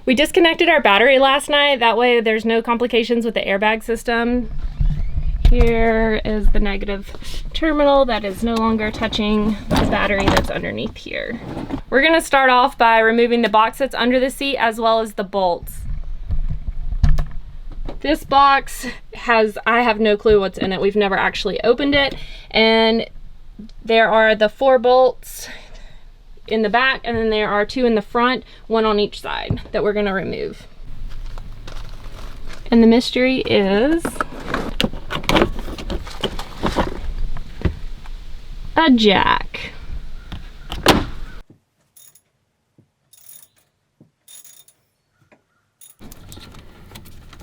We disconnected our battery last night, that way there's no complications with the airbag system. Here is the negative terminal that is no longer touching the battery that's underneath here. We're gonna start off by removing the box that's under the seat as well as the bolts. This box has, I have no clue what's in it. We've never actually opened it. And there are the 4 bolts in the back, and then there are 2 in the front, 1 on each side that we're gonna remove. And the mystery is a jack.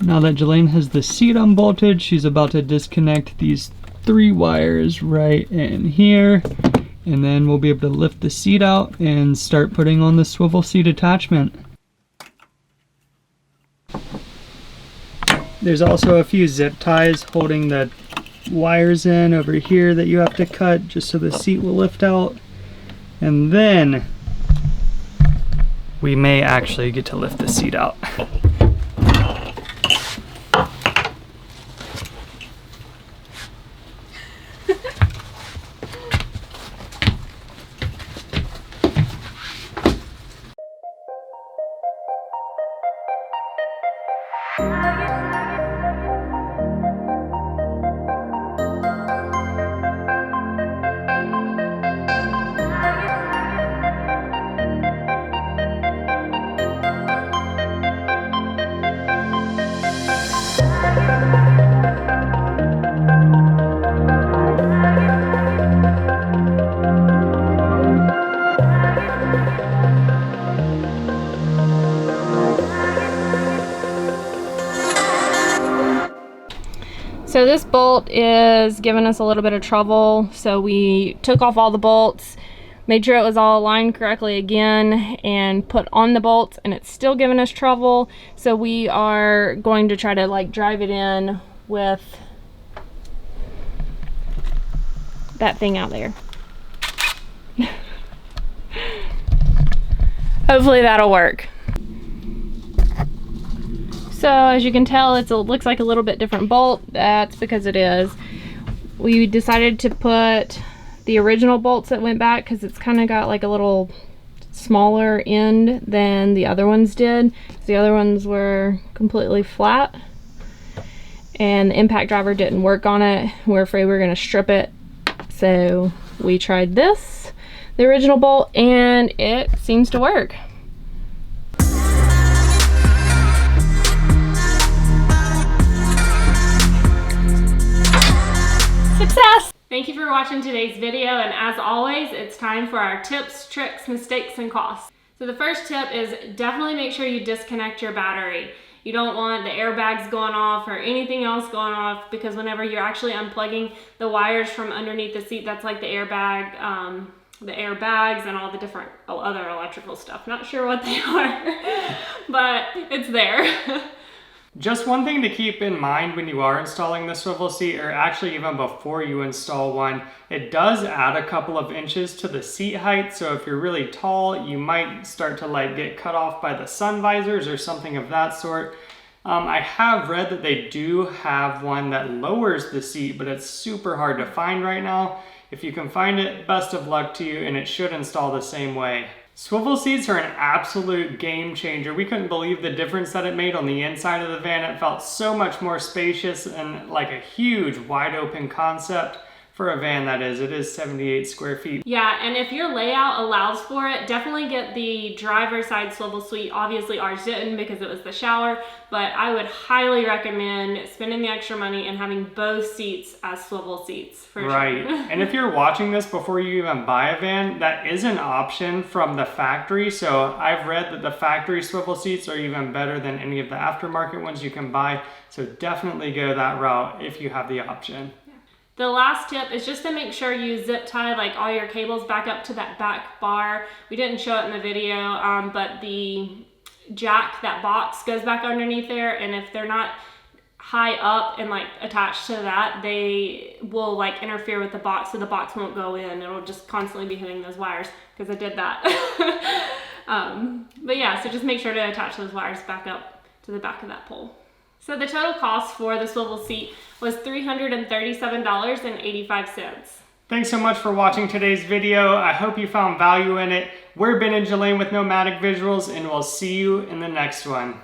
Now that Jelaine has the seat unbolted, she's about to disconnect these 3 wires right in here, and then we'll be able to lift the seat out and start putting on the swivel seat attachment. There's also a few zip ties holding the wires in over here that you have to cut just so the seat will lift out, and then we may actually get to lift the seat out. So this bolt is giving us a little bit of trouble, so we took off all the bolts, made sure it was all aligned correctly again, and put on the bolts, and it's still giving us trouble. So we are going to try to like drive it in with that thing out there. Hopefully that'll work. So as you can tell, it looks like a little bit different bolt. That's because it is. We decided to put the original bolts that went back because it's kind of got like a little smaller end than the other ones did. The other ones were completely flat and the impact driver didn't work on it. We're afraid we're going to strip it. So we tried this, the original bolt, and it seems to work. Success! Thank you for watching today's video, and as always, it's time for our tips, tricks, mistakes, and costs. So the first tip is definitely make sure you disconnect your battery. You don't want the airbags going off or anything else going off, because whenever you're actually unplugging the wires from underneath the seat, that's like the airbag, the airbags and all the different other electrical stuff. Not sure what they are, but it's there. Just one thing to keep in mind when you are installing the swivel seat, or actually even before you install one, it does add a couple of inches to the seat height. So if you're really tall, you might start to like get cut off by the sun visors or something of that sort. I have read that they do have one that lowers the seat, but it's super hard to find right now. If you can find it, best of luck to you, and it should install the same way. Swivel seats are an absolute game changer. We couldn't believe the difference that it made on the inside of the van. It felt so much more spacious and like a huge wide open concept for a van that is. It is 78 square feet. Yeah, and if your layout allows for it, definitely get the driver's side swivel suite. Obviously ours didn't because it was the shower, but I would highly recommend spending the extra money and having both seats as swivel seats for right. Sure. And if you're watching this before you even buy a van, that is an option from the factory. So I've read that the factory swivel seats are even better than any of the aftermarket ones you can buy. So definitely go that route if you have the option. The last tip is just to make sure you zip tie like all your cables back up to that back bar. We didn't show it in the video, but the jack, that box goes back underneath there, and if they're not high up and like attached to that, they will like interfere with the box, so the box won't go in. It'll just constantly be hitting those wires, because I did that. But yeah, so just make sure to attach those wires back up to the back of that pole. So the total cost for the swivel seat was $337.85. Thanks so much for watching today's video. I hope you found value in it. We're Ben and Jelaine with Nomadic Visuals, and we'll see you in the next one.